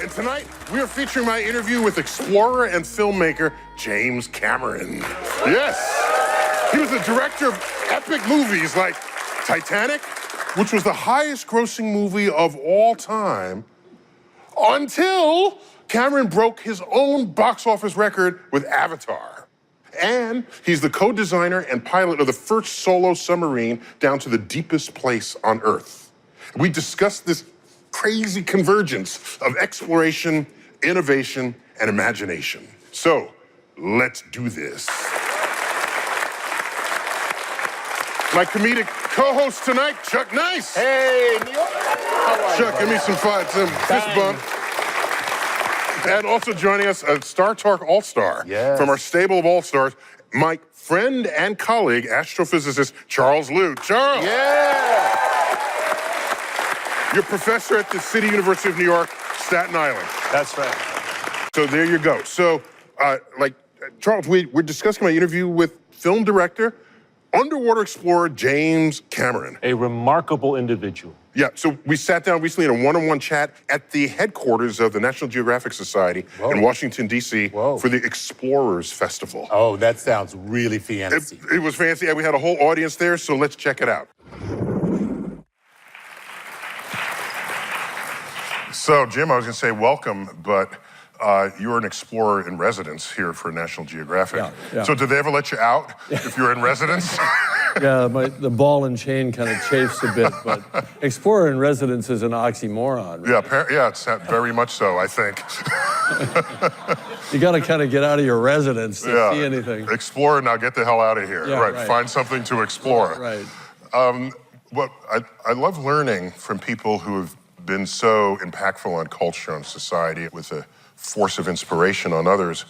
And tonight, we are featuring my interview with explorer and filmmaker James Cameron. Yes, he was the director of epic movies like Titanic, which was the highest grossing movie of all time, until Cameron broke his own box office record with Avatar. And he's the co-designer and pilot of the first solo submarine down to the deepest place on Earth. We discussed this crazy convergence of exploration, innovation, and imagination. So, let's do this. My comedic co-host tonight, Chuck Nice. Hey, New York. How are Chuck, you, give me some fist bump. And also joining us, a Star Talk All-Star from our stable of All-Stars, my friend and colleague, astrophysicist Charles Liu. Charles! Yeah! You're a professor at the City University of New York, Staten Island. That's right. So there you go. So, Charles, we're discussing my interview with film director, underwater explorer James Cameron. A remarkable individual. Yeah, so we sat down recently in a one-on-one chat at the headquarters of the National Geographic Society in Washington, D.C. for the Explorers Festival. Oh, that sounds really fancy. It was fancy, and we had a whole audience there, so let's check it out. So, Jim, I was going to say welcome, but you're an explorer in residence here for National Geographic. Yeah. So did they ever let you out if you're in residence? Yeah, the ball and chain kind of chafes a bit, but explorer in residence is an oxymoron. Right? Yeah, it's very much so, I think. You got to kind of get out of your residence to see anything. Explorer, now get the hell out of here. Yeah, right. Find something to explore. Right. What I love learning from people who have been so impactful on culture and society with a force of inspiration on others.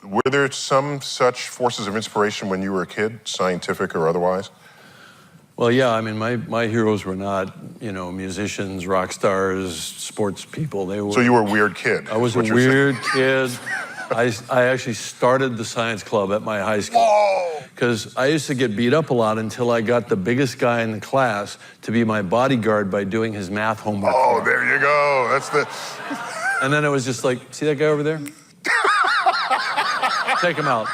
Were there some such forces of inspiration when you were a kid, scientific or otherwise? Well, yeah, I mean, my heroes were not, musicians, rock stars, sports people. They were. So you were a weird kid? I was a weird kid. I actually started the science club at my high school. Because I used to get beat up a lot until I got the biggest guy in the class to be my bodyguard by doing his math homework. Oh, there you go. That's the... And then it was just like, see that guy over there? Take him out.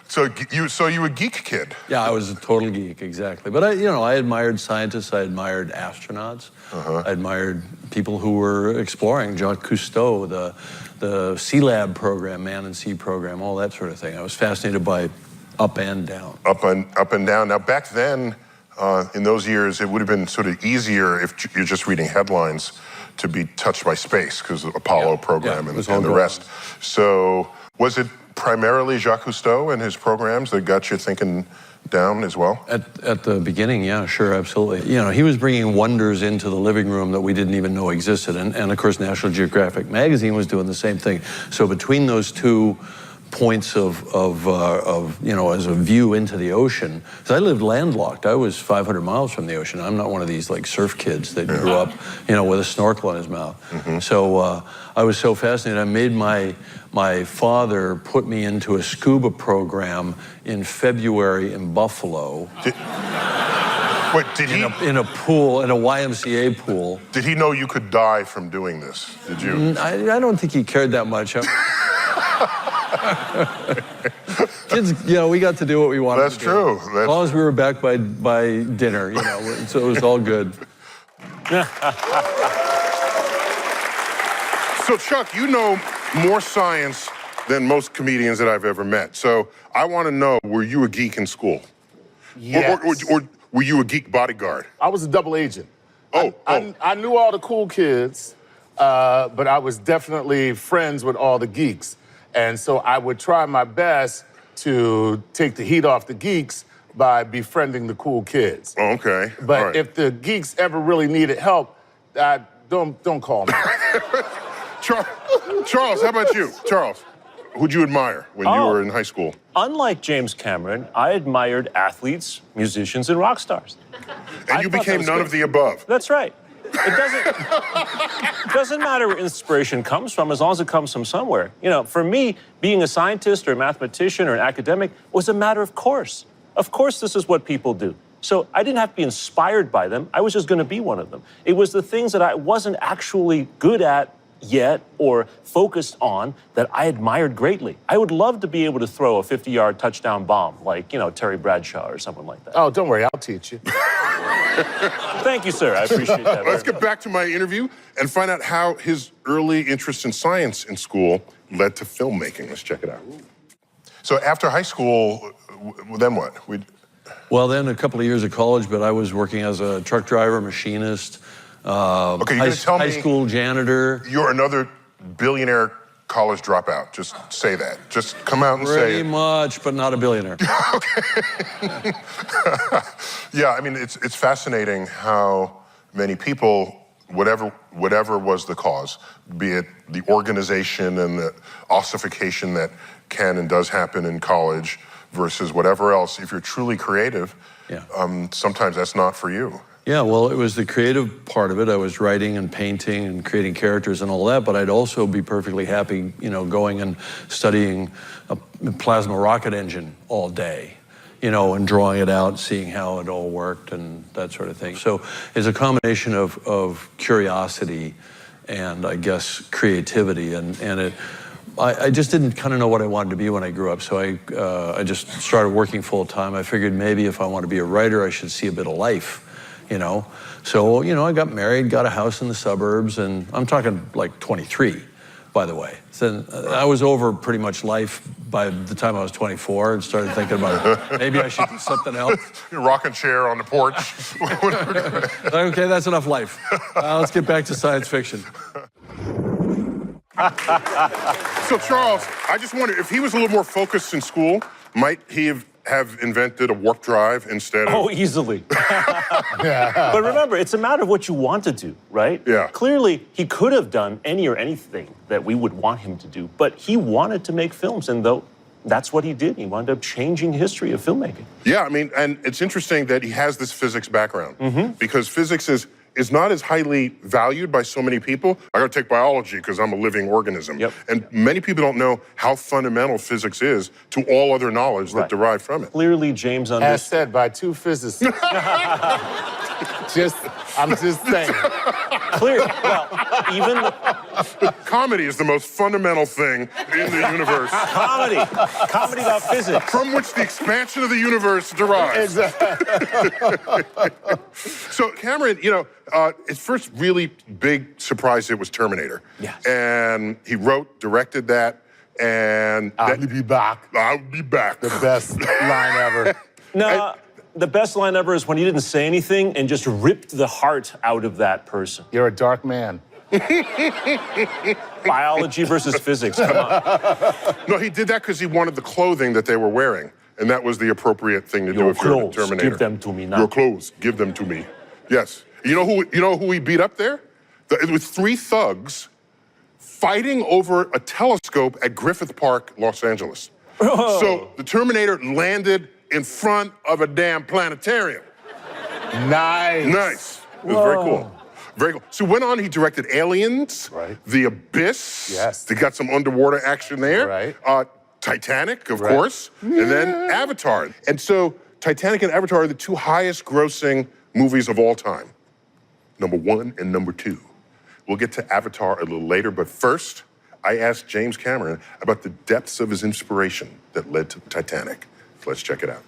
So you were a geek kid? Yeah, I was a total geek, exactly. But I admired scientists, I admired astronauts, I admired people who were exploring, Jacques Cousteau, the Sea Lab program, Man and Sea program, all that sort of thing. I was fascinated by up and down. Up and down. Now, back then, in those years, it would have been sort of easier if you're just reading headlines to be touched by space because of the Apollo program and the rest. So was it primarily Jacques Cousteau and his programs that got you thinking down as well? At the beginning, yeah, sure, absolutely. He was bringing wonders into the living room that we didn't even know existed. And of course, National Geographic magazine was doing the same thing. So between those two points of as a view into the ocean, because I lived landlocked. I was 500 miles from the ocean. I'm not one of these like surf kids that grew up, with a snorkel in his mouth. So I was so fascinated. I made my father put me into a scuba program in February in Buffalo. Did he? In a pool, in a YMCA pool. Did he know you could die from doing this? Did you? I don't think he cared that much. Kids, we got to do what we wanted to do. That's true. As long as we were back by dinner, so it was all good. So, Chuck, you know more science than most comedians that I've ever met. So I want to know, were you a geek in school? Yes. Or were you a geek bodyguard? I was a double agent. I knew all the cool kids, but I was definitely friends with all the geeks. And so I would try my best to take the heat off the geeks by befriending the cool kids. Oh, okay. But if the geeks ever really needed help, don't call me. Charles, how about you? Charles, who'd you admire when you were in high school? Unlike James Cameron, I admired athletes, musicians, and rock stars. And you became none of the above. That's right. It doesn't matter where inspiration comes from as long as it comes from somewhere. For me, being a scientist or a mathematician or an academic was a matter of course. Of course, this is what people do. So I didn't have to be inspired by them. I was just going to be one of them. It was the things that I wasn't actually good at yet or focused on that I admired greatly. I would love to be able to throw a 50-yard touchdown bomb like, Terry Bradshaw or someone like that. Oh, don't worry, I'll teach you. Thank you, sir. I appreciate that. Let's get back to my interview and find out how his early interest in science in school led to filmmaking. Let's check it out. So after high school, then what? Well, then a couple of years of college, but I was working as a truck driver, machinist, Okay, you're gonna tell me high school janitor. you're another billionaire college dropout. Just say that. Just come out and say Pretty it. much, but not a billionaire. Yeah, I mean, it's fascinating how many people, whatever was the cause, be it the organization and the ossification that can and does happen in college versus whatever else, if you're truly creative, sometimes that's not for you. Yeah, well, it was the creative part of it. I was writing and painting and creating characters and all that, but I'd also be perfectly happy, going and studying a plasma rocket engine all day, and drawing it out, seeing how it all worked and that sort of thing. So it's a combination of curiosity and, I guess, creativity, and I just didn't kind of know what I wanted to be when I grew up, so I just started working full time. I figured maybe if I want to be a writer, I should see a bit of life. So, I got married, got a house in the suburbs, and I'm talking like 23, by the way. So I was over pretty much life by the time I was 24 and started thinking about maybe I should do something else. Your rocking chair on the porch. Okay, that's enough life. Let's get back to science fiction. So Charles, I just wonder, if he was a little more focused in school, might he have invented a warp drive instead of... Oh, easily. But remember, it's a matter of what you want to do, right? Yeah. Clearly, he could have done any or anything that we would want him to do, but he wanted to make films, and that's what he did. He wound up changing history of filmmaking. Yeah, I mean, and it's interesting that he has this physics background, because physics is not as highly valued by so many people. I gotta take biology because I'm a living organism. Yep. And many people don't know how fundamental physics is to all other knowledge that derive from it. Clearly, James As understood. said by two physicists. I'm just saying. Well, even Comedy is the most fundamental thing in the universe comedy about physics. from which the expansion of the universe derives. So Cameron, his first really big surprise hit was Terminator. Yes. And he wrote, directed that, and... I'll be back. I'll be back. The best line ever. No, the best line ever is when he didn't say anything and just ripped the heart out of that person. You're a dark man. Biology versus physics, come on. No, he did that because he wanted the clothing that they were wearing. And that was the appropriate thing to do Your if you're a clothes, Terminator. give them to me now. Your clothes, give them to me. Yes. You know who he beat up there? It was 3 thugs fighting over a telescope at Griffith Park, Los Angeles. Oh. So the Terminator landed in front of a damn planetarium. Nice. Nice. It was very cool. Very cool. So went on, he directed Aliens, Right. The Abyss. Yes. They got some underwater action there. Right. Titanic, of course, and then Avatar. And so Titanic and Avatar are the 2 highest grossing movies of all time. Number 1 and number 2. We'll get to Avatar a little later, but first, I asked James Cameron about the depths of his inspiration that led to Titanic. So let's check it out.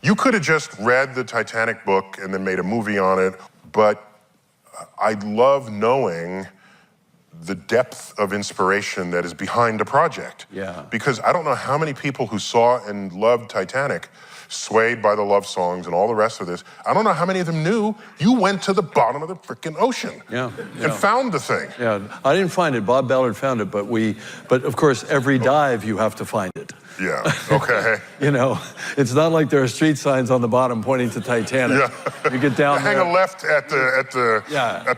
You could have just read the Titanic book and then made a movie on it, but I love knowing the depth of inspiration that is behind a project. Yeah. Because I don't know how many people who saw and loved Titanic, swayed by the love songs and all the rest of this, I don't know how many of them knew you went to the bottom of the frickin' ocean and found the thing. Yeah, I didn't find it. Bob Ballard found it, but of course, every dive you have to find it. Yeah, okay. It's not like there are street signs on the bottom pointing to Titanic. Yeah. You get down Hang there. a left at the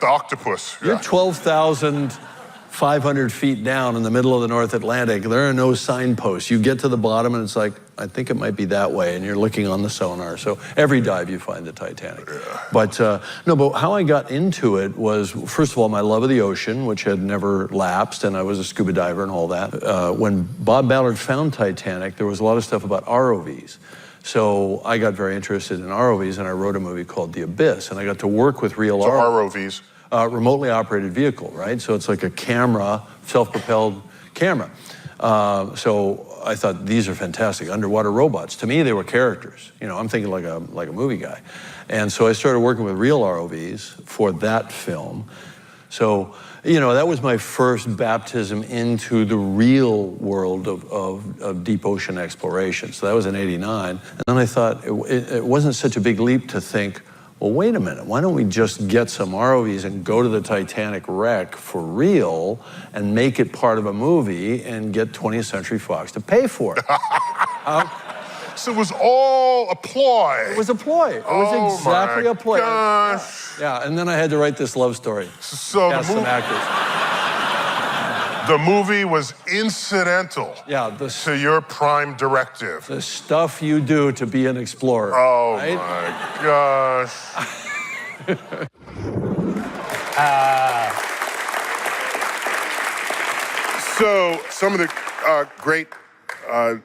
octopus. You're Yeah. 12,500 feet down in the middle of the North Atlantic. There are no signposts. You get to the bottom and it's like, I think it might be that way, and you're looking on the sonar. So every dive you find the Titanic. Yeah. But how I got into it was, first of all, my love of the ocean, which had never lapsed, and I was a scuba diver and all that. When Bob Ballard found Titanic, there was a lot of stuff about ROVs. So I got very interested in ROVs, and I wrote a movie called The Abyss, and I got to work with real So ROVs. remotely operated vehicle, right? So it's like a camera, self-propelled camera. So I thought, these are fantastic, underwater robots. To me, they were characters. You know, I'm thinking like a movie guy. And so I started working with real ROVs for that film. So, you know, that was my first baptism into the real world of deep ocean exploration. So that was in '89. And then I thought it wasn't such a big leap to think, well, wait a minute, why don't we just get some ROVs and go to the Titanic wreck for real and make it part of a movie and get 20th Century Fox to pay for it? So it was all a ploy. It was a ploy. It was exactly a ploy. Gosh. Yeah, and then I had to write this love story. So Cast some actors. the movie was incidental to your prime directive. The stuff you do to be an explorer. Oh right? my gosh. So some of the great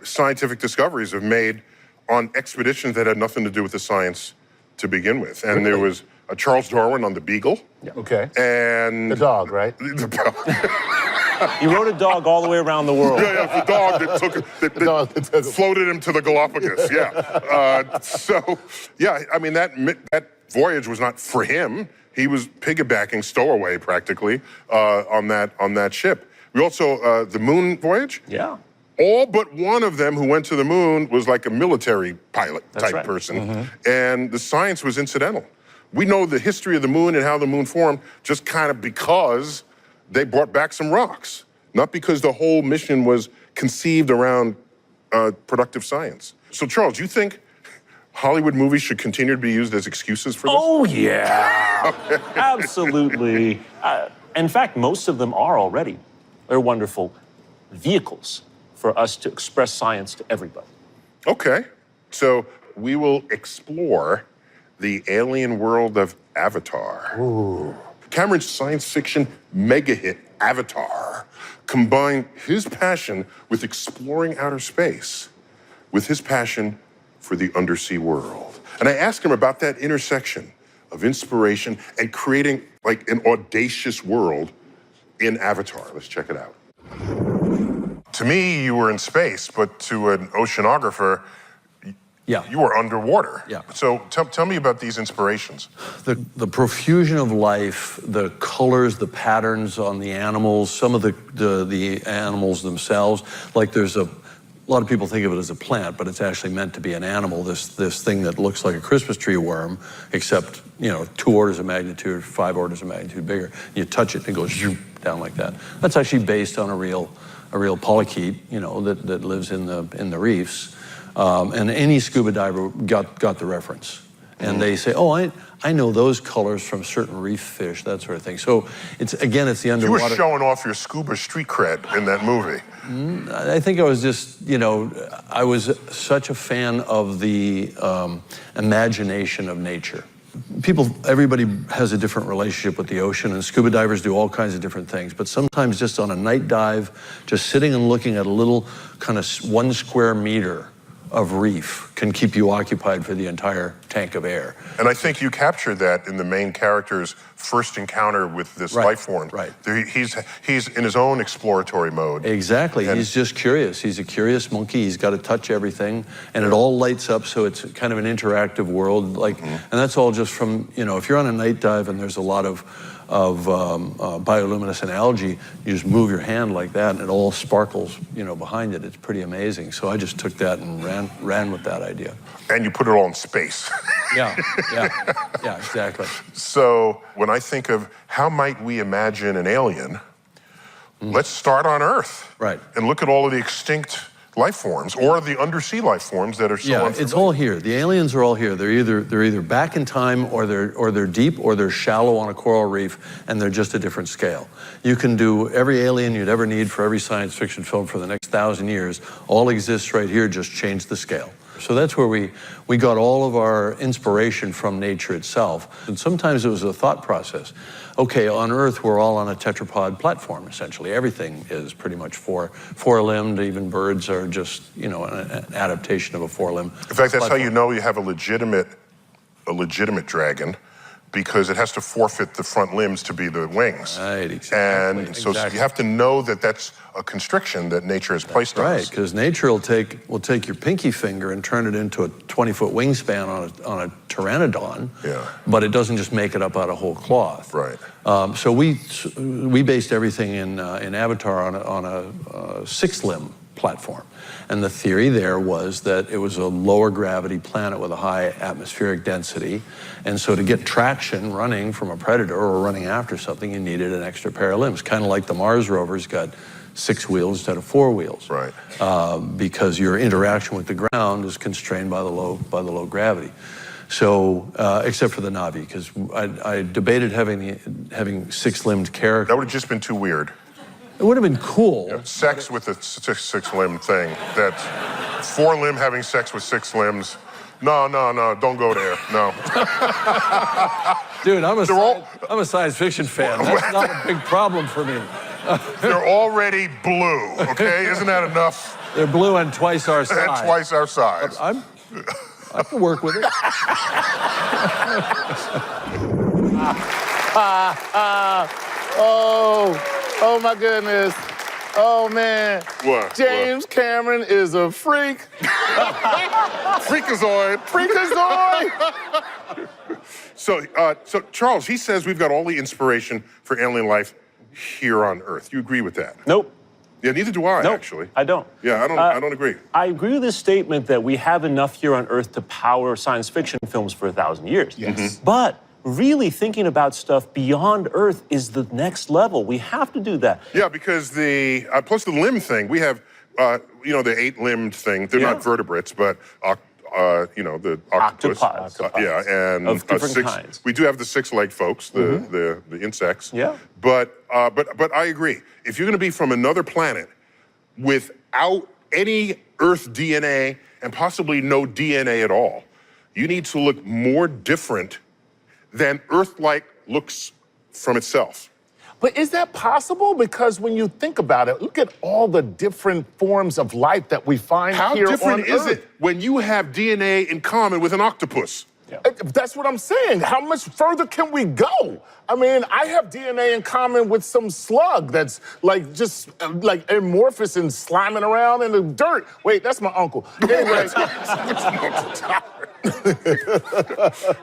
scientific discoveries have made on expeditions that had nothing to do with the science to begin with. And there was Charles Darwin on the Beagle. Yeah. Okay. And The dog, right? the dog. You rode a dog all the way around the world. Yeah, the dog that took that floated him to the Galapagos. Yeah. So, yeah, I mean that voyage was not for him. He was piggybacking stowaway practically on that ship. We also the moon voyage. Yeah. All but one of them who went to the moon was like a military pilot type right. person, and the science was incidental. We know the history of the moon and how the moon formed just kind of because they brought back some rocks, not because the whole mission was conceived around productive science. So, Charles, you think Hollywood movies should continue to be used as excuses for this? Oh, yeah. Absolutely. In fact, most of them are already. They're wonderful vehicles for us to express science to everybody. Okay. So we will explore the alien world of Avatar. Ooh. Cameron's science fiction mega hit, Avatar, combined his passion with exploring outer space with his passion for the undersea world. And I asked him about that intersection of inspiration and creating like an audacious world in Avatar. Let's check it out. To me, you were in space, but to an oceanographer, you were underwater. Yeah. So tell me about these inspirations. The profusion of life, the colors, the patterns on the animals, some of the animals themselves, like there's a lot of people think of it as a plant, but it's actually meant to be an animal, this thing that looks like a Christmas tree worm, except, 2 orders of magnitude, 5 orders of magnitude bigger. You touch it and it goes down like that. That's actually based on a real polychaete, that lives in the reefs. And any scuba diver got the reference. And they say, oh, I know those colors from certain reef fish, that sort of thing. So it's the underwater. You were showing off your scuba street cred in that movie. I think I was just, I was such a fan of the imagination of nature. Everybody has a different relationship with the ocean, and scuba divers do all kinds of different things. But sometimes just on a night dive, just sitting and looking at a little kind of 1 square meter of reef can keep you occupied for the entire tank of air. And I think you captured that in the main character's first encounter with this life form. Right. He's in his own exploratory mode. Exactly. And he's just curious. He's a curious monkey. He's got to touch everything, and it all lights up, so it's kind of an interactive world. And that's all just from, if you're on a night dive and there's a lot of bioluminescent algae, you just move your hand like that and it all sparkles, behind it. It's pretty amazing. So I just took that and ran with that idea. And you put it all in space. Yeah, exactly. So when I think of how might we imagine an alien, let's start on Earth. Right. And look at all of the extinct life forms or the undersea life forms that are so unfamiliar. It's all here. The aliens are all here. They're either back in time or they're deep or they're shallow on a coral reef, and they're just a different scale. You can do every alien you'd ever need for every science fiction film for the next 1,000 years. All exists right here, just change the scale. So that's where we got all of our inspiration from nature itself. And sometimes it was a thought process. Okay, on Earth, we're all on a tetrapod platform, essentially. Everything is pretty much four-limbed. Even birds are just, you know, an adaptation of a four-limb. In fact, that's how you know you have a legitimate dragon, because it has to forfeit the front limbs to be the wings. Right, exactly. And so you have to know that that's a constriction that nature has placed on us. Right, because nature will take your pinky finger and turn it into a 20-foot wingspan on a pteranodon. Yeah. But it doesn't just make it up out of whole cloth. Right. So we based everything in Avatar on a six-limb platform. And the theory there was that it was a lower gravity planet with a high atmospheric density. And so to get traction running from a predator or running after something, you needed an extra pair of limbs. Kind of like the Mars rover's got 6 wheels instead of 4 wheels. Right. Because your interaction with the ground is constrained by the low gravity. So, except for the Navi, because I debated having 6-limbed character. That would have just been too weird. It would have been cool. Yeah, sex with a six-limb thing. That's 4-limb having sex with 6 limbs. No, don't go there. No. Dude, I'm a science fiction fan. That's not a big problem for me. They're already blue, okay? Isn't that enough? They're blue and twice our size. And twice our size. I can work with it. Oh my goodness. Oh man. What? James Cameron is a freak. Freakazoid. Freakazoid. So Charles, he says we've got all the inspiration for alien life here on Earth. You agree with that? Nope. Yeah, neither do I, Nope, actually. I don't. Yeah, I don't agree. I agree with this statement that we have enough here on Earth to power science fiction films for 1,000 years. Yes. But really thinking about stuff beyond Earth is the next level. We have to do that. Yeah, because plus the limb thing, we have, the 8-limbed thing. They're not vertebrates, but, the octopus. Octopods. And of different kinds. We do have the 6-legged folks, the insects. Yeah. But I agree. If you're going to be from another planet without any Earth DNA and possibly no DNA at all, you need to look more different than Earth-like looks from itself. But is that possible? Because when you think about it, look at all the different forms of life that we find here on Earth. How different is it when you have DNA in common with an octopus? Yeah. That's what I'm saying. How much further can we go? I mean, I have DNA in common with some slug that's just amorphous and slamming around in the dirt. Wait, that's my uncle. Anyway.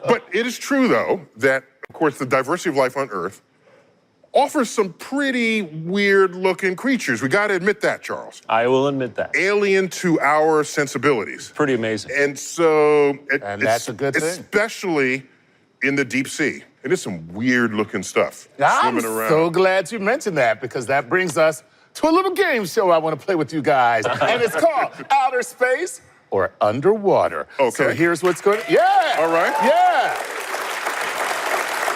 But it is true, though, that, of course, the diversity of life on Earth offers some pretty weird-looking creatures. We got to admit that, Charles. I will admit that. Alien to our sensibilities. Pretty amazing. And so... that's a good thing. Especially in the deep sea. It is some weird-looking stuff I'm swimming around. so glad you mentioned that, because that brings us to a little game show I want to play with you guys. And it's called Outer Space or Underwater. Okay. So here's what's going to... Yeah! All right. Yeah!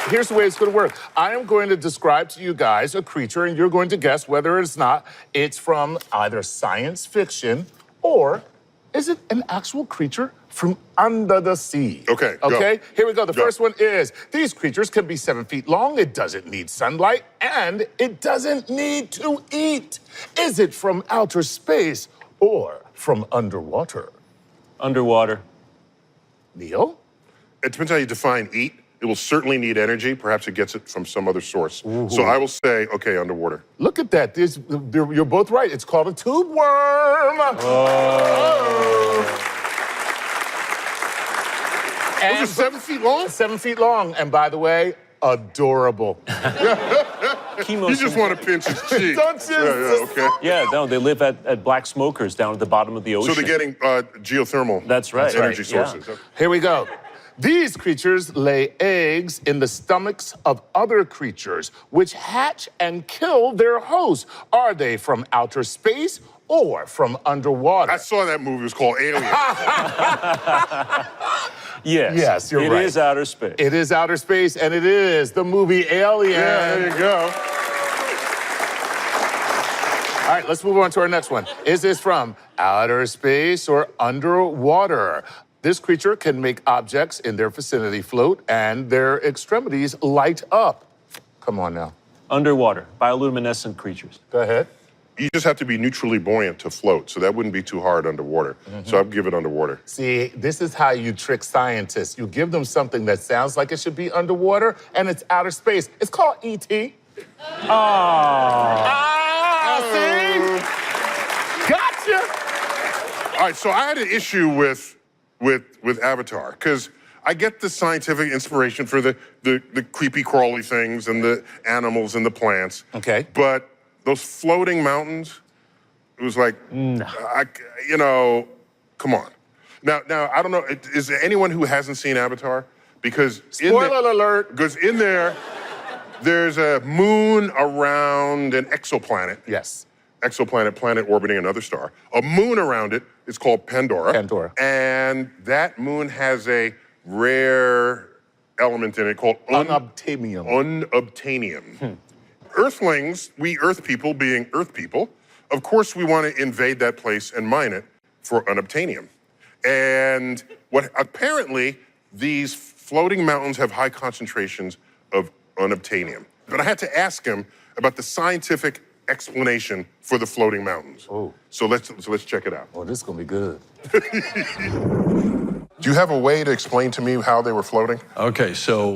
Here's the way it's going to work. I am going to describe to you guys a creature, and you're going to guess whether it's not. It's from either science fiction or is it an actual creature from under the sea? Okay, go. Okay, here we go. The Go. first one is, these creatures can be 7 feet long, it doesn't need sunlight, and it doesn't need to eat. Is it from outer space or from underwater? Underwater. Neil? It depends how you define eat. It will certainly need energy. Perhaps it gets it from some other source. So I will say, okay, underwater. Look at that. You're both right. It's called a tube worm. And Those are 7 feet long? 7 feet long. And by the way, adorable. You just want to pinch his cheek. Don't you? Yeah, okay. Yeah, no, they live at black smokers down at the bottom of the ocean. So they're getting geothermal That's right. energy Yeah. sources. Here we go. These creatures lay eggs in the stomachs of other creatures, which hatch and kill their hosts. Are they from outer space or from underwater? I saw that movie. It was called Alien. Yes. Yes, you're right. It is outer space. It is outer space, and it is the movie Alien. Yeah, there you go. All right, let's move on to our next one. Is this from outer space or underwater? This creature can make objects in their vicinity float and their extremities light up. Come on now. Underwater, bioluminescent creatures. Go ahead. You just have to be neutrally buoyant to float, so that wouldn't be too hard underwater. So I'd give it underwater. See, this is how you trick scientists. You give them something that sounds like it should be underwater, and it's outer space. It's called E.T. See? Gotcha! All right, so I had an issue with Avatar, because I get the scientific inspiration for the creepy crawly things and the animals and the plants. Okay. But those floating mountains, it was like, No. Come on. Now, I don't know, is there anyone who hasn't seen Avatar? Because Spoiler alert. Because in there's a moon around an exoplanet. Yes. Exoplanet, planet orbiting another star. A moon around it is called Pandora. Pandora. And that moon has a rare element in it called Unobtainium. unobtainium. Earthlings, we Earth people being Earth people, of course we want to invade that place and mine it for unobtainium. And what apparently these floating mountains have high concentrations of unobtainium. But I had to ask him about the scientific explanation for the floating mountains. Oh. So let's check it out. Oh, this is gonna be good. Do you have a way to explain to me how they were floating? Okay, so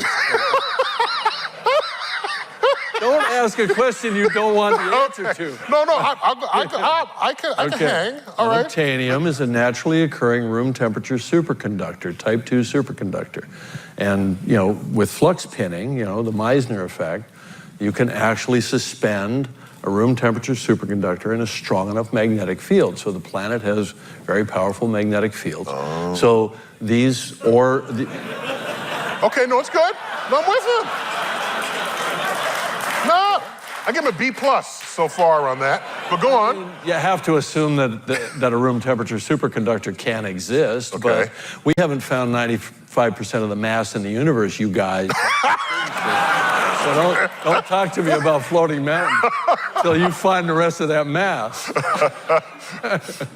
don't ask a question you don't want the answer to. No, I can hang. All right. Unobtainium is a naturally occurring room temperature superconductor, type 2 superconductor. And, with flux pinning, the Meissner effect, you can actually suspend a room temperature superconductor in a strong enough magnetic field. So the planet has very powerful magnetic fields. Oh. So these, Okay, no, it's good. No, I'm with him. No, I give him a B+ so far on that. But go on. you have to assume that a room temperature superconductor can exist, Okay. but we haven't found 95% of the mass in the universe, you guys. So don't talk to me about floating mountains till you find the rest of that mass.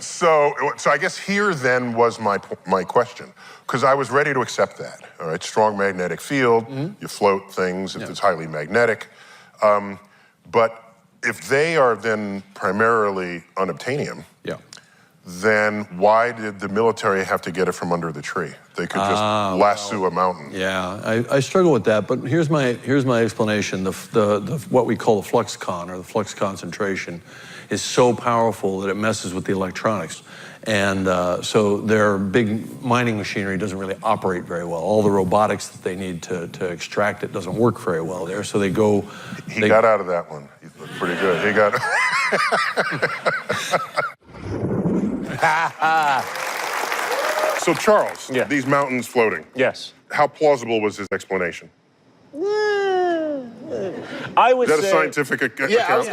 So I guess here then was my question, because I was ready to accept that. All right, strong magnetic field, you float things if it's highly magnetic. But if they are then primarily unobtainium, then why did the military have to get it from under the tree? They could just lasso a mountain. Yeah, I struggle with that, but here's my explanation. The what we call the flux con, or the flux concentration, is so powerful that it messes with the electronics. And so their big mining machinery doesn't really operate very well. All the robotics that they need to extract it doesn't work very well there. So they go... He got out of that one. He looked pretty good. He got... So Charles, Yeah. these mountains floating, Yes. how plausible was his explanation? I would Is that say... a scientific account? Yeah, I was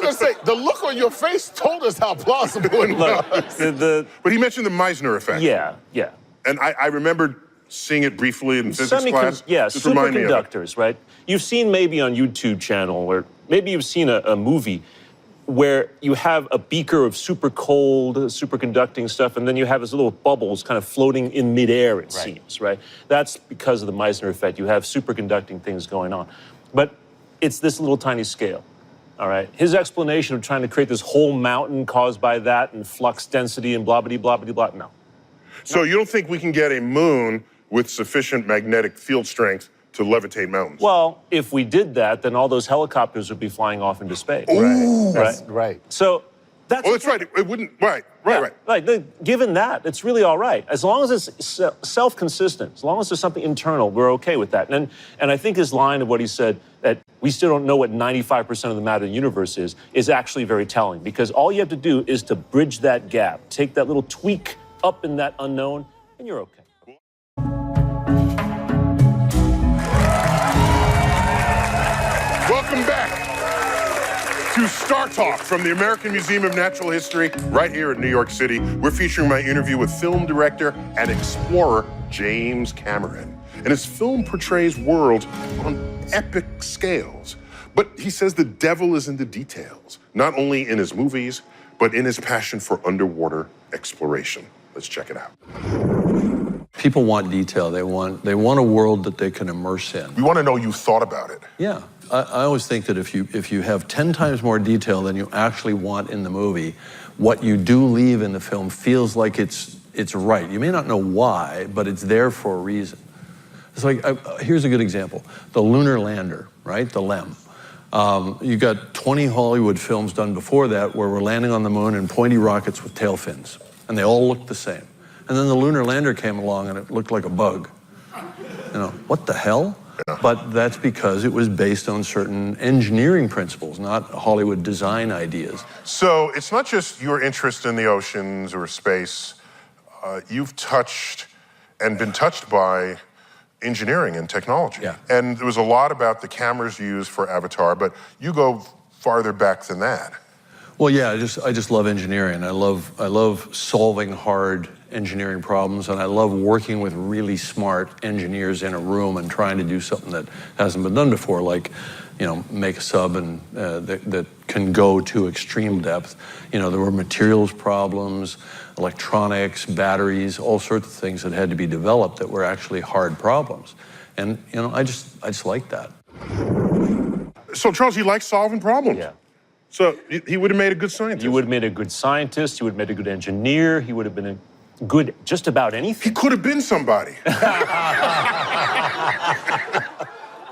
gonna say, the look on your face told us how plausible it Look, was. But he mentioned the Meissner effect. yeah. And I remembered seeing it briefly in physics class. Yeah, Just remind me of it. superconductors, right? You've seen maybe on YouTube channel, or maybe you've seen a movie where you have a beaker of super cold, superconducting stuff, and then you have these little bubbles kind of floating in midair, it seems, right? That's because of the Meissner effect. You have superconducting things going on. But it's this little tiny scale, all right? His explanation of trying to create this whole mountain caused by that and flux density and blah, no. So you don't think we can get a moon with sufficient magnetic field strength to levitate mountains? Well, if we did that, then all those helicopters would be flying off into space. Right. So that's... Oh, that's right. It wouldn't. Right. Given that, it's really all right. As long as it's self-consistent, as long as there's something internal, we're okay with that. And I think his line of what he said, that we still don't know what 95% of the matter in the universe is actually very telling, because all you have to do is to bridge that gap, take that little tweak up in that unknown, and you're okay. Welcome back to Star Talk from the American Museum of Natural History right here in New York City. We're featuring my interview with film director and explorer James Cameron. And his film portrays worlds on epic scales. But he says the devil is in the details, not only in his movies, but in his passion for underwater exploration. Let's check it out. People want detail. They want a world that they can immerse in. We want to know you thought about it. Yeah. I always think that if you have 10 times more detail than you actually want in the movie, what you do leave in the film feels like it's right. You may not know why, but it's there for a reason. It's like, here's a good example. The lunar lander, right? The LEM. You got 20 Hollywood films done before that where we're landing on the moon in pointy rockets with tail fins, and they all look the same. And then the lunar lander came along and it looked like a bug. You know, what the hell? Yeah. But that's because it was based on certain engineering principles, not Hollywood design ideas. So it's not just your interest in the oceans or space. You've touched and been touched by engineering and technology. Yeah. And there was a lot about the cameras used for Avatar, but you go farther back than that. Well, yeah, I just love engineering. I love solving hard engineering problems, and I love working with really smart engineers in a room and trying to do something that hasn't been done before, like, you know, make a sub and that can go to extreme depth. You know, there were materials problems, electronics, batteries, all sorts of things that had to be developed that were actually hard problems. And, you know, I just like that. So Charles, you like solving problems? Yeah. So he would have made a good scientist. You would have made a good scientist. You would have made a good engineer. He would have been a good just about anything. He could have been somebody.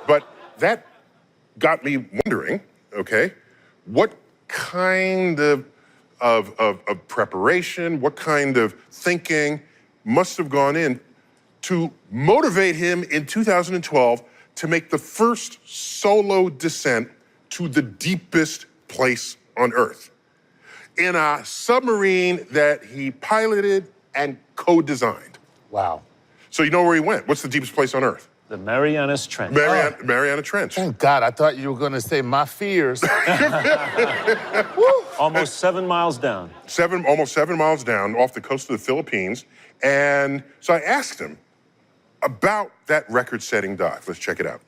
But that got me wondering, okay, what kind of preparation, what kind of thinking must have gone in to motivate him in 2012 to make the first solo descent to the deepest place on Earth in a submarine that he piloted and co-designed. Wow. So you know where he went? What's the deepest place on Earth? The Marianas Trench. Mariana Trench. Thank God, I thought you were going to say my fears. Almost 7 miles down. Almost 7 miles down off the coast of the Philippines. And so I asked him about that record-setting dive. Let's check it out.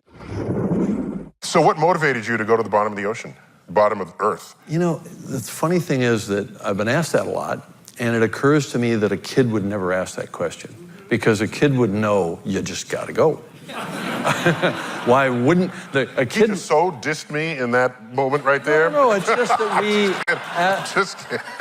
So what motivated you to go to the bottom of the ocean, bottom of Earth? You know, the funny thing is that I've been asked that a lot, and it occurs to me that a kid would never ask that question, because a kid would know you just got to go. Why wouldn't a kid? He just so dissed me in that moment right there. No, it's just that we,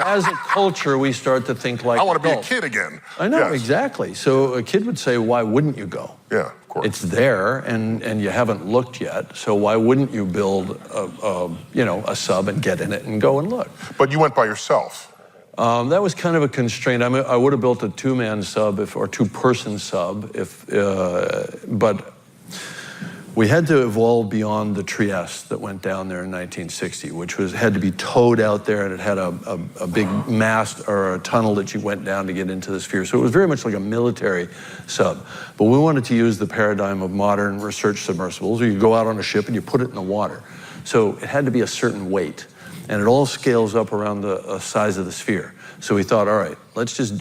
as a culture, we start to think like I want to be a adults. kid again. I know, Yes. exactly. So a kid would say, why wouldn't you go? Yeah, of course. It's there, and you haven't looked yet, so why wouldn't you build a sub and get in it and go and look? But you went by yourself. That was kind of a constraint. I would have built a two-man sub or two-person sub but we had to evolve beyond the Trieste that went down there in 1960, which had to be towed out there, and it had a big mast or a tunnel that you went down to get into the sphere. So it was very much like a military sub. But we wanted to use the paradigm of modern research submersibles, where you go out on a ship and you put it in the water. So it had to be a certain weight, and it all scales up around the size of the sphere. So we thought, all right,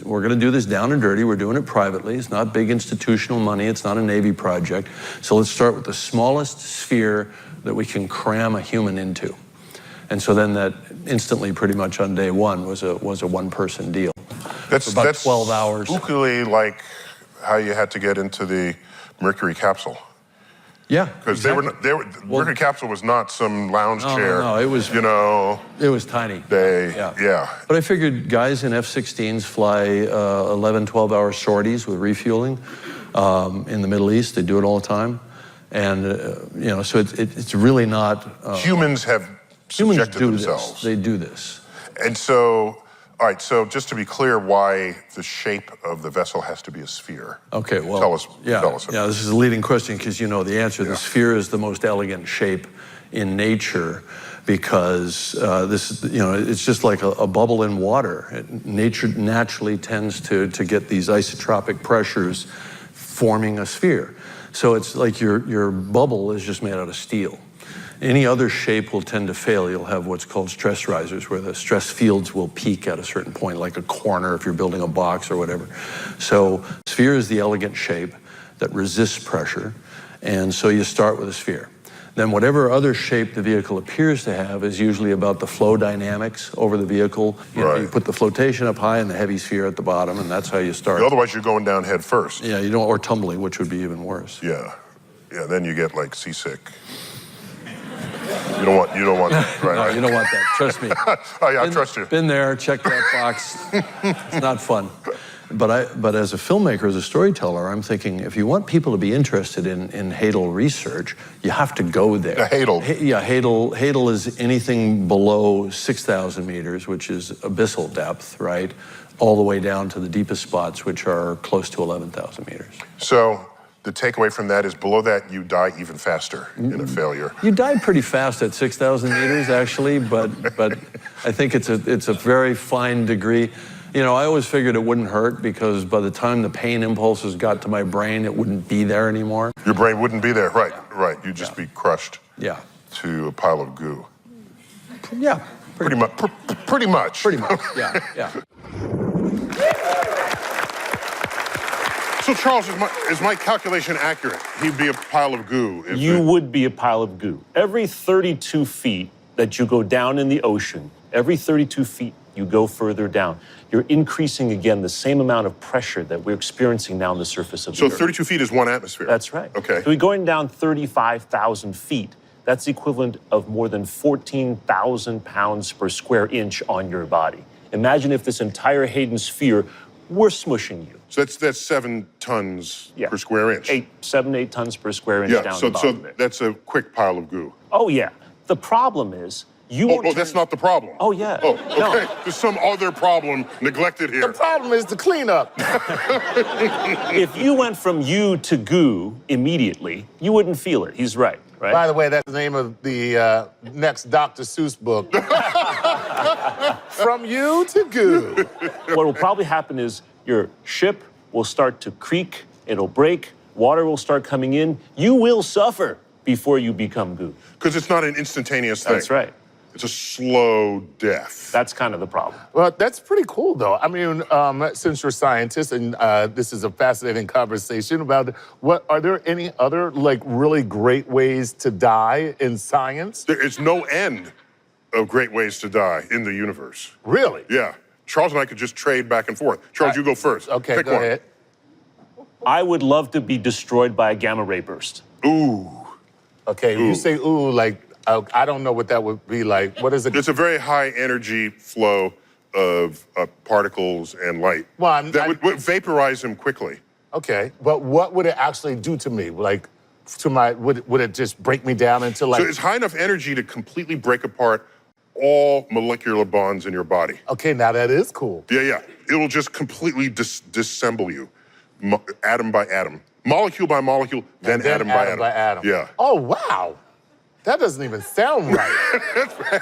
we're gonna do this down and dirty. We're doing it privately. It's not big institutional money. It's not a Navy project. So let's start with the smallest sphere that we can cram a human into. And so then that instantly, pretty much on day one, was a one-person deal. That's about 12 hours. Spookily like how you had to get into the Mercury capsule. Yeah, Because exactly. Mercury capsule was not some lounge chair. No, it was, you know. It was tiny. Yeah. But I figured guys in F-16s fly 11, 12-hour sorties with refueling in the Middle East. They do it all the time. And, so it's really not... Humans have subjected humans do themselves. this. They do this. And so, all right, so just to be clear, why the shape of the vessel has to be a sphere. Okay, well, Tell us. Yeah, this is a leading question because you know the answer. Yeah. The sphere is the most elegant shape in nature because it's just like a bubble in water. Nature naturally tends to get these isotropic pressures forming a sphere. So it's like your bubble is just made out of steel. Any other shape will tend to fail. You'll have what's called stress risers, where the stress fields will peak at a certain point, like a corner if you're building a box or whatever. So sphere is the elegant shape that resists pressure, and so you start with a sphere. then whatever other shape the vehicle appears to have is usually about the flow dynamics over the vehicle. You put the flotation up high and the heavy sphere at the bottom, and that's how you start. Otherwise, you're going down head first. Yeah, you don't, or tumbling, which would be even worse. Yeah, then you get like seasick. You don't want that, right? No, you don't want that. Trust me. Oh yeah, I trust you. Been there, check that box. It's not fun. But as a filmmaker, as a storyteller, I'm thinking if you want people to be interested in hadal research, you have to go there. The hadal. Hadal is anything below 6,000 meters, which is abyssal depth, right? All the way down to the deepest spots, which are close to 11,000 meters. So the takeaway from that is below that, you die even faster in a failure. You die pretty fast at 6,000 meters, actually, but I think it's a very fine degree. You know, I always figured it wouldn't hurt because by the time the pain impulses got to my brain, it wouldn't be there anymore. Your brain wouldn't be there, right. You'd just be crushed to a pile of goo. Yeah. Pretty much. Pretty much, yeah. So Charles, is my calculation accurate? He'd be a pile of goo. You would be a pile of goo. Every 32 feet that you go down in the ocean, every 32 feet you go further down, you're increasing again the same amount of pressure that we're experiencing now on the surface of the Earth. So 32 feet is 1 atmosphere? That's right. Okay. So we're going down 35,000 feet. That's the equivalent of more than 14,000 pounds per square inch on your body. Imagine if this entire Hayden sphere were smushing you. So that's 7 tons per square inch? 7, 8 tons per square inch down the bottom of it. That's a quick pile of goo. Oh, yeah. The problem is, that's not the problem. Oh, yeah. Oh, okay. No. There's some other problem neglected here. The problem is the cleanup. If you went from you to goo immediately, you wouldn't feel it. He's right. By the way, that's the name of the next Dr. Seuss book. From you to goo. What will probably happen is your ship will start to creak, it'll break, water will start coming in. You will suffer before you become goo. Because it's not an instantaneous thing. That's right. It's a slow death. That's kind of the problem. Well, that's pretty cool, though. I mean, since you're scientists, and this is a fascinating conversation about are there any other, like, really great ways to die in science? There is no end of great ways to die in the universe. Really? Yeah. Charles and I could just trade back and forth. Charles, you go first. Okay, Pick go one. ahead. I would love to be destroyed by a gamma ray burst. Ooh. Okay, you say ooh, like, I don't know what that would be like. What is it? It's a very high energy flow of particles and light that would vaporize them quickly. Okay, but what would it actually do to me? Like, would it just break me down into like? So it's high enough energy to completely break apart all molecular bonds in your body. Okay, now that is cool. Yeah. It'll just completely disassemble you, atom by atom, molecule by molecule, then atom by atom. Yeah. Oh, wow. That doesn't even sound right.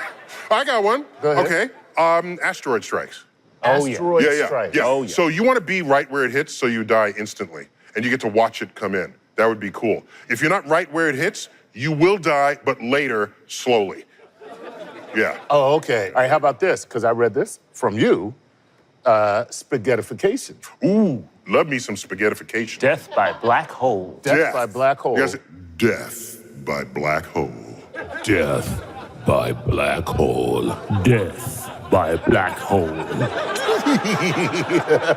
I got one. Go ahead. Okay. Asteroid strikes. Asteroid strikes. Yeah. Oh, yeah. So you want to be right where it hits so you die instantly, and you get to watch it come in. That would be cool. If you're not right where it hits, you will die, but later, slowly. Yeah. Oh, okay. All right, how about this? Because I read this from you, spaghettification. Ooh, love me some spaghettification. Death by black hole. Death by black hole. Yes, death by black hole. Death by black hole. Death by black hole.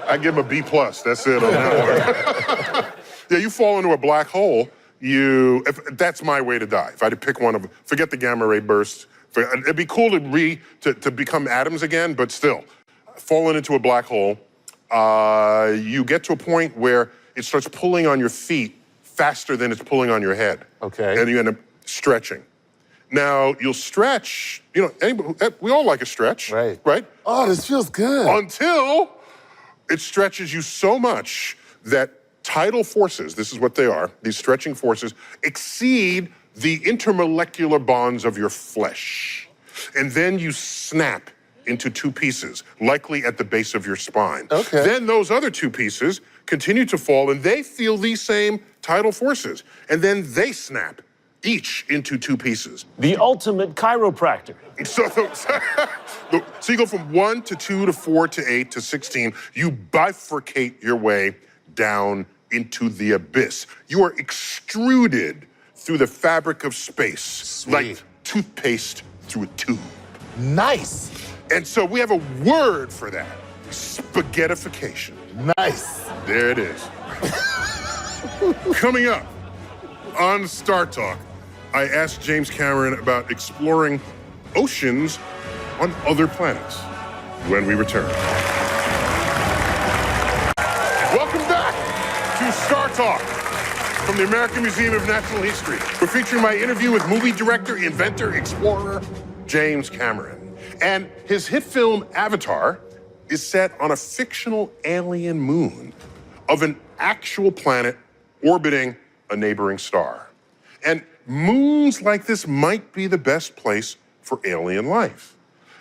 I give him a B+. That's it on that one. Yeah, you fall into a black hole, that's my way to die. If I had to pick one of them, forget the gamma ray burst. It'd be cool to become atoms again, but still, falling into a black hole, you get to a point where it starts pulling on your feet faster than it's pulling on your head. Okay. And you end up stretching. Now, you'll stretch, we all like a stretch. Right. Right? Oh, this feels good. Until it stretches you so much that tidal forces, this is what they are, these stretching forces, exceed the intermolecular bonds of your flesh. And then you snap into 2 pieces, likely at the base of your spine. Okay. Then those other 2 pieces continue to fall, and they feel these same tidal forces. And then they snap, each into 2 pieces. The ultimate chiropractor. So you go from 1 to 2 to 4 to 8 to 16. You bifurcate your way down into the abyss. You are extruded through the fabric of space, Sweet. like toothpaste through a tube. Nice. And so we have a word for that, spaghettification. Nice. There it is. Coming up on Star Talk, I asked James Cameron about exploring oceans on other planets when we return. Welcome back to Star Talk from the American Museum of Natural History. We're featuring my interview with movie director, inventor, explorer, James Cameron. And his hit film, Avatar, is set on a fictional alien moon of an actual planet orbiting a neighboring star. And moons like this might be the best place for alien life.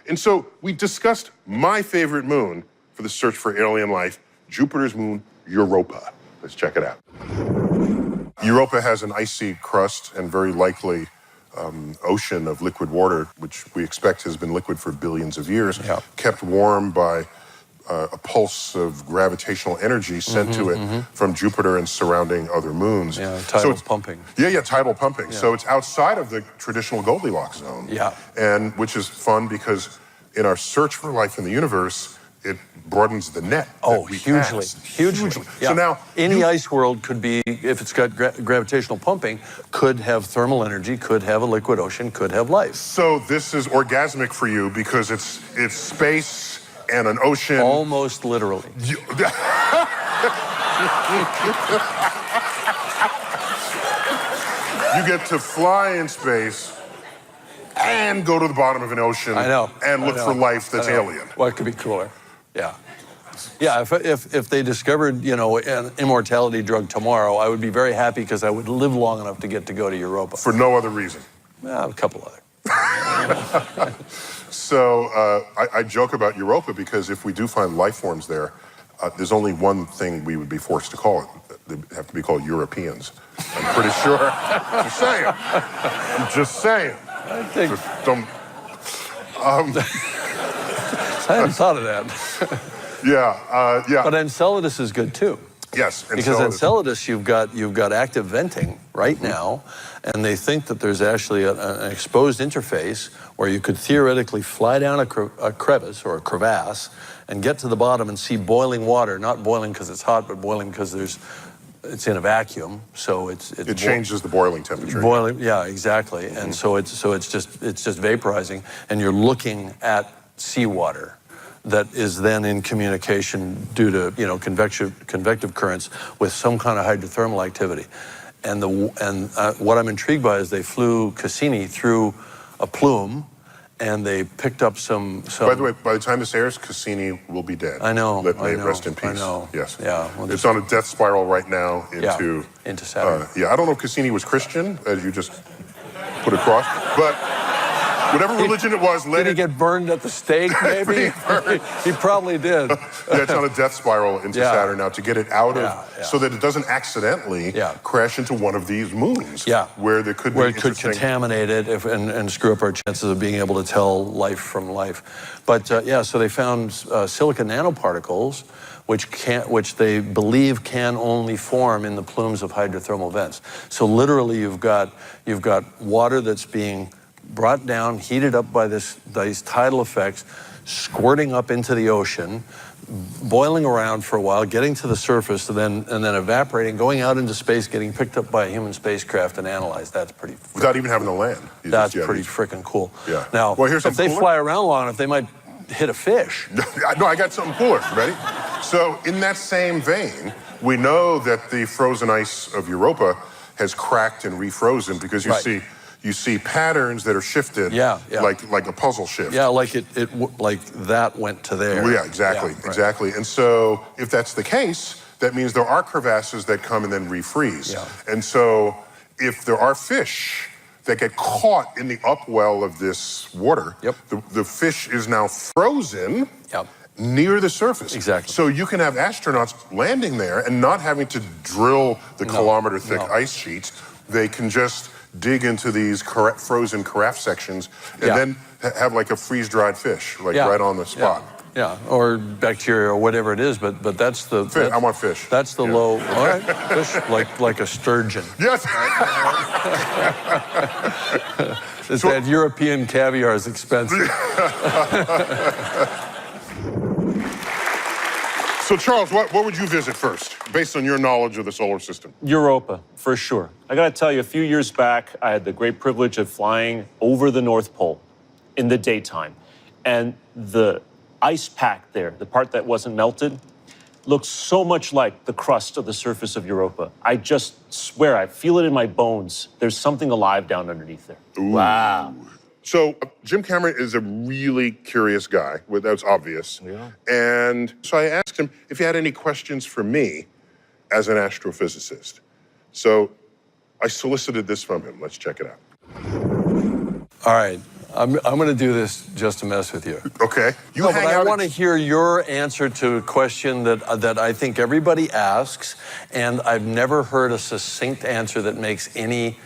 And so we discussed my favorite moon for the search for alien life, Jupiter's moon, Europa. Let's check it out. Europa has an icy crust and very likely ocean of liquid water, which we expect has been liquid for billions of years, kept warm by a pulse of gravitational energy sent to it from Jupiter and surrounding other moons. Yeah, tidal pumping. Yeah, tidal pumping. Yeah. So it's outside of the traditional Goldilocks zone. Yeah. And which is fun because in our search for life in the universe, it broadens the net. Oh, hugely. Yeah. So now any ice world could be, if it's got gravitational pumping, could have thermal energy, could have a liquid ocean, could have life. So this is orgasmic for you because it's space and an ocean. Almost literally. You get to fly in space and go to the bottom of an ocean. I know. And look for life that's alien. What could be cooler? Yeah. Yeah, if they discovered, an immortality drug tomorrow, I would be very happy because I would live long enough to get to go to Europa. For no other reason. Well, a couple other. So I joke about Europa because if we do find life forms there, there's only one thing we would be forced to call it. They'd have to be called Europeans. I'm pretty sure. Just saying. I'm just saying. I think. Just don't. I hadn't thought of that. Yeah. But Enceladus is good too. Yes, because Enceladus, you've got active venting right now, and they think that there's actually an exposed interface where you could theoretically fly down a crevice or a crevasse and get to the bottom and see boiling water, not boiling because it's hot, but boiling because it's in a vacuum, so it changes the boiling temperature. Boiling, yeah, exactly, and so it's just vaporizing, and you're looking at seawater that is then in communication due to convective currents with some kind of hydrothermal activity, and what I'm intrigued by is they flew Cassini through a plume, and they picked up some. By the way, by the time this airs, Cassini will be dead. I know. May it rest in peace. I know. Yes. Yeah. Well, it's on a death spiral right now into Saturn. I don't know if Cassini was Christian, as you just put across, but. Whatever religion it was, did he get burned at the stake, maybe? He probably did. Yeah, it's on a death spiral into Saturn now to get it out of, so that it doesn't accidentally crash into one of these moons. Yeah. Where there could be it could contaminate it and screw up our chances of being able to tell life from life. But so they found silica nanoparticles, which they believe can only form in the plumes of hydrothermal vents. So literally, you've got water that's being brought down, heated up by these tidal effects, squirting up into the ocean, boiling around for a while, getting to the surface, and then evaporating, going out into space, getting picked up by a human spacecraft and analyzed. That's pretty. Without even having to land. That's pretty freaking cool. Yeah. Now, here's if they fly around long enough, they might hit a fish. No, I got something cooler. Ready? So in that same vein, we know that the frozen ice of Europa has cracked and refrozen because you see patterns that are shifted, like a puzzle shift. Yeah, like like that went to there. Well, yeah, exactly. And so if that's the case, that means there are crevasses that come and then refreeze. Yeah. And so if there are fish that get caught in the upwell of this water, the fish is now frozen near the surface. Exactly. So you can have astronauts landing there and not having to drill the kilometer-thick ice sheets. They can just dig into these frozen carafe sections and then have like a freeze-dried fish, right on the spot. Yeah, or bacteria or whatever it is, but that's the... Fish. I want fish. That's the low... All right, fish, like a sturgeon. Yes. It's that European caviar is expensive. So, Charles, what would you visit first, based on your knowledge of the solar system? Europa, for sure. I gotta tell you, a few years back, I had the great privilege of flying over the North Pole in the daytime. And the ice pack there, the part that wasn't melted, looks so much like the crust of the surface of Europa. I just swear, I feel it in my bones. There's something alive down underneath there. Ooh. Wow. So Jim Cameron is a really curious guy. Well, that's obvious. Yeah. And so I asked him if he had any questions for me as an astrophysicist. So I solicited this from him. Let's check it out. All right, I'm going to do this just to mess with you. Okay. You No, hang but I out want to hear your answer to a question that I think everybody asks, and I've never heard a succinct answer that makes any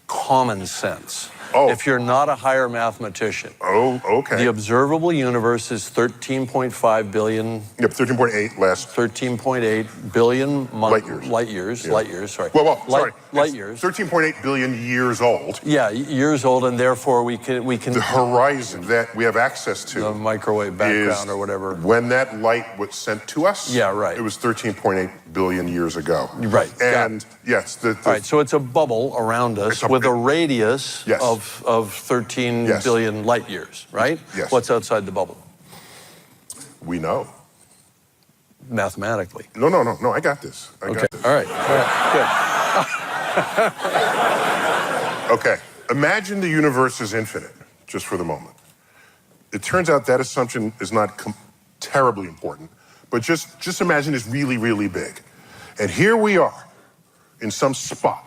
common sense. Oh. If you're not a higher mathematician. Oh, okay. The observable universe is 13.5 billion. Yep, 13.8 last. 13.8 billion Light years. Light years. Yeah. Light years. Sorry. Sorry. Light years. 13.8 billion years old. Yeah, years old, and therefore we can The horizon that we have access to. the microwave background is or whatever. When that light was sent to us. Yeah, right. It was 13.8 billion years ago. Right. And yes, All right, so it's a bubble around us with a radius Yes. of 13 Yes. billion light years, right? Yes. What's outside the bubble? we know. Mathematically. No, I got this. I Okay. got this. All right. Good. Okay. Imagine the universe is infinite, just for the moment. It turns out that assumption is not terribly important, but just imagine it's really, really big. And here we are in some spot.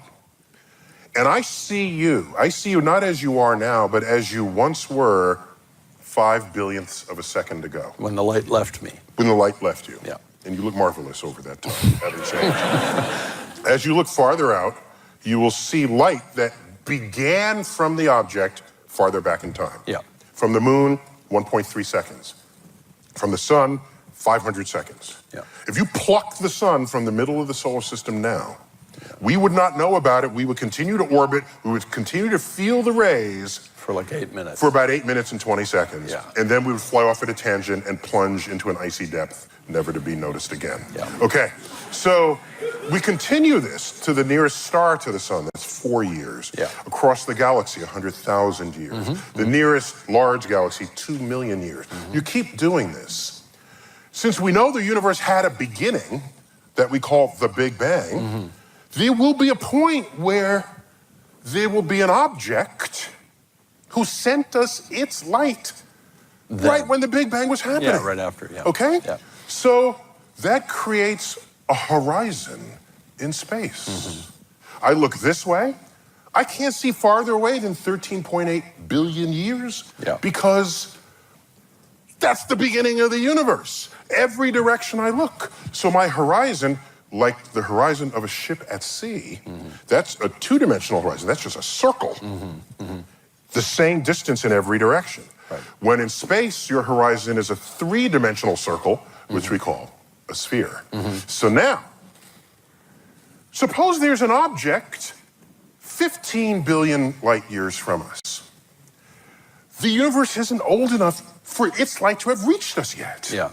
And I see you not as you are now, but as you once were 5 billionths of a second ago. When the light left me. When the light left you. Yeah. And you look marvelous over that time. Haven't changed. As you look farther out, you will see light that began from the object farther back in time. Yeah. From the moon, 1.3 seconds. From the sun, 500 seconds. Yeah. If you plucked the sun from the middle of the solar system now, we would not know about it. We would continue to orbit. We would continue to feel the rays For like 8 minutes. for about 8 minutes and 20 seconds. Yeah. And then we would fly off at a tangent and plunge into an icy depth, never to be noticed again. Yeah. Okay, so we continue this to the nearest star to the sun. That's 4 years. Yeah. Across the galaxy, 100,000 years. The nearest large galaxy, 2 million years. You keep doing this. Since we know the universe had a beginning that we call the Big Bang, there will be a point where there will be an object who sent us its light right when the Big Bang was happening. Yeah, right after, yeah. Okay? Yeah. So that creates a horizon in space. I look this way, I can't see farther away than 13.8 billion years because that's the beginning of the universe. Every direction I look. So my horizon, like the horizon of a ship at sea, that's a two-dimensional horizon. That's just a circle. The same distance in every direction. Right. When in space, your horizon is a three-dimensional circle, which we call a sphere. So now, suppose there's an object 15 billion light years from us. The universe isn't old enough for its light to have reached us yet. Yeah.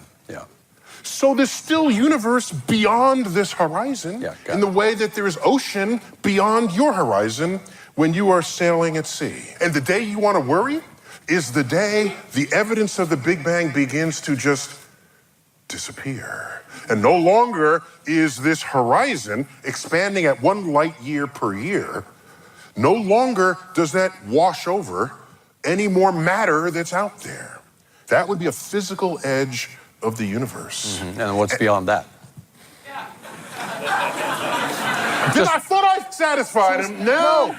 So there's still universe beyond this horizon in the way that there's ocean beyond your horizon when you are sailing at sea. And the day you want to worry is the day the evidence of the Big Bang begins to just disappear. And no longer is this horizon expanding at 1 light year per year. No longer does that wash over any more matter that's out there. That would be a physical edge of the universe. And what's beyond that? I thought I satisfied him. No.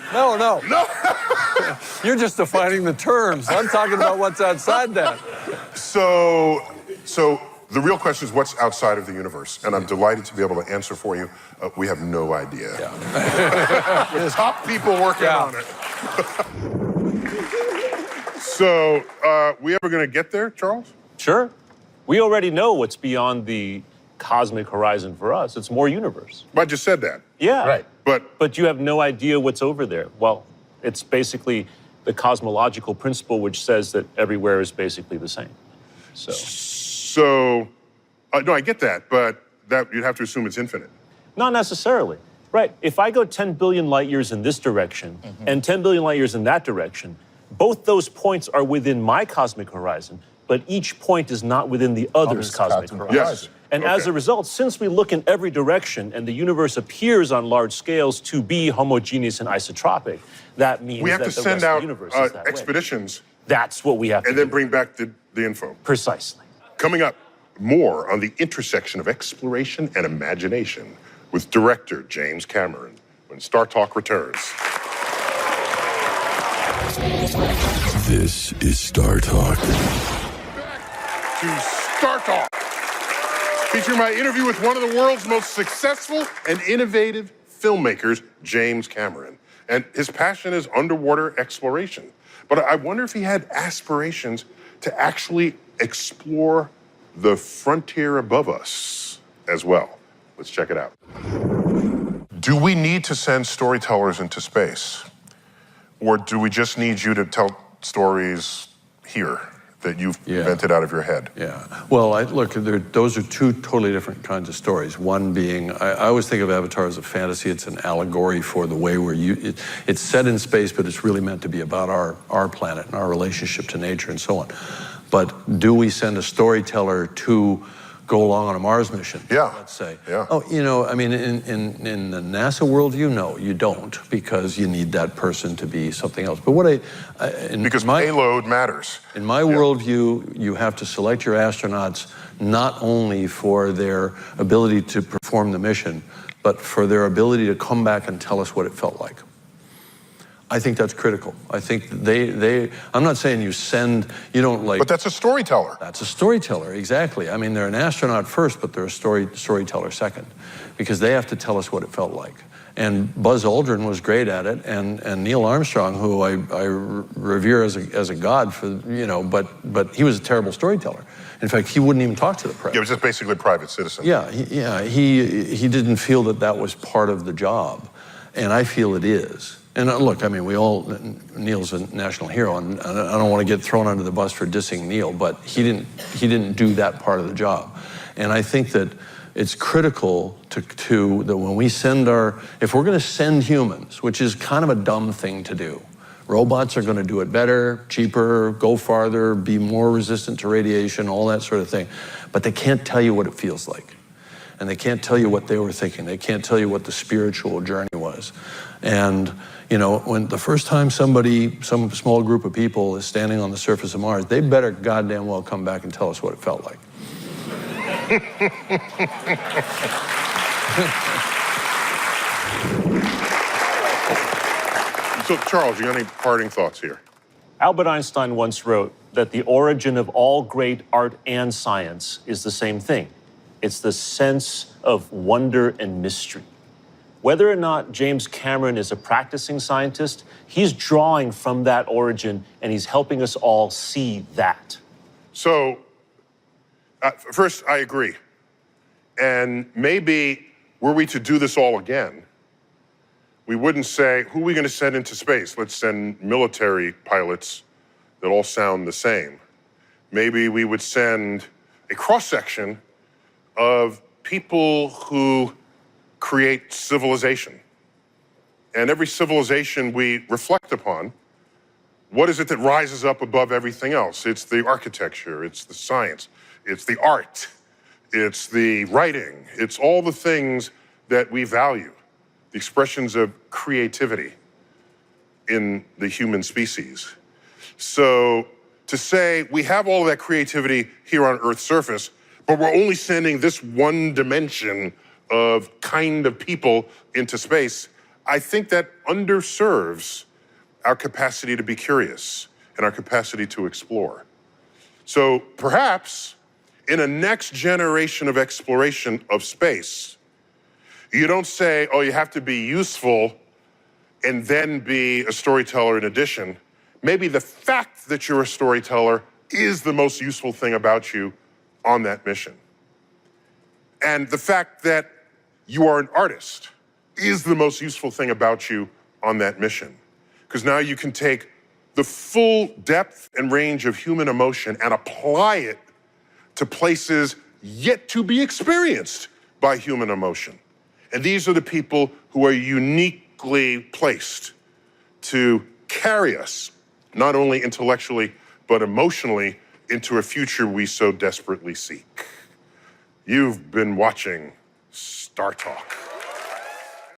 You're just defining the terms. I'm talking about what's outside that. So the real question is what's outside of the universe? And I'm delighted to be able to answer for you. We have no idea. With top people working on it. So, we ever gonna get there, Charles? Sure. We already know what's beyond the cosmic horizon for us. It's more universe. I just said that. Yeah. Right. But you have no idea what's over there. Well, it's basically the cosmological principle which says that everywhere is basically the same. So, no, I get that, but that you'd have to assume it's infinite. Not necessarily. Right. If I go 10 billion light years in this direction and 10 billion light years in that direction, both those points are within my cosmic horizon, but each point is not within the other's cosmic horizon. Yes. And as a result, since we look in every direction and the universe appears on large scales to be homogeneous and isotropic, that means We have that to the send rest of out the universe is that way. expeditions That's what we have to and do. then bring back the info. Precisely. Coming up, more on the intersection of exploration and imagination with director James Cameron when Star Talk returns. This is Star Talk. Back to Star Talk, featuring my interview with one of the world's most successful and innovative filmmakers, James Cameron. And his passion is underwater exploration. But I wonder if he had aspirations to actually explore the frontier above us as well. Let's check it out. Do we need to send storytellers into space? Or do we just need you to tell stories here that you've invented out of your head? Yeah. Well, look, those are two totally different kinds of stories. One being, I always think of Avatar as a fantasy. It's an allegory for the way it's set in space, but it's really meant to be about our planet and our relationship to nature and so on. But do we send a storyteller to go along on a Mars mission? Yeah. Let's say. Yeah. Oh, I mean, in the NASA worldview, no, you don't, because you need that person to be something else. But because payload matters. In my worldview, you have to select your astronauts not only for their ability to perform the mission, but for their ability to come back and tell us what it felt like. I think that's critical. I think I'm not saying you don't like. But that's a storyteller. That's a storyteller, exactly. I mean, they're an astronaut first, but they're a storyteller second, because they have to tell us what it felt like. And Buzz Aldrin was great at it, and Neil Armstrong, who I revere as a god for, but he was a terrible storyteller. In fact, he wouldn't even talk to the press. Yeah, it was just basically a private citizen. He didn't feel that was part of the job, and I feel it is. And look, I mean, Neil's a national hero, and I don't want to get thrown under the bus for dissing Neil, but he didn't do that part of the job. And I think that it's critical that when we if we're going to send humans, which is kind of a dumb thing to do, robots are going to do it better, cheaper, go farther, be more resistant to radiation, all that sort of thing. But they can't tell you what it feels like. And they can't tell you what they were thinking. They can't tell you what the spiritual journey was. And, when the first time some small group of people is standing on the surface of Mars, they better goddamn well come back and tell us what it felt like. So, Charles, you got any parting thoughts here? Albert Einstein once wrote that the origin of all great art and science is the same thing. It's the sense of wonder and mystery. Whether or not James Cameron is a practicing scientist, he's drawing from that origin and he's helping us all see that. So, first, I agree. And maybe were we to do this all again, we wouldn't say, who are we going to send into space? Let's send military pilots that all sound the same. Maybe we would send a cross-section of people who create civilization. And every civilization we reflect upon, what is it that rises up above everything else? It's the architecture, it's the science, it's the art, it's the writing, it's all the things that we value, the expressions of creativity in the human species. So to say we have all of that creativity here on Earth's surface, but we're only sending this one dimension of kind of people into space, I think that underserves our capacity to be curious and our capacity to explore. So perhaps in a next generation of exploration of space, you don't say, oh, you have to be useful and then be a storyteller in addition. Maybe the fact that you're a storyteller is the most useful thing about you on that mission. And the fact that you are an artist is the most useful thing about you on that mission. Because now you can take the full depth and range of human emotion and apply it to places yet to be experienced by human emotion. And these are the people who are uniquely placed to carry us, not only intellectually, but emotionally, into a future we so desperately seek. You've been watching Star Talk.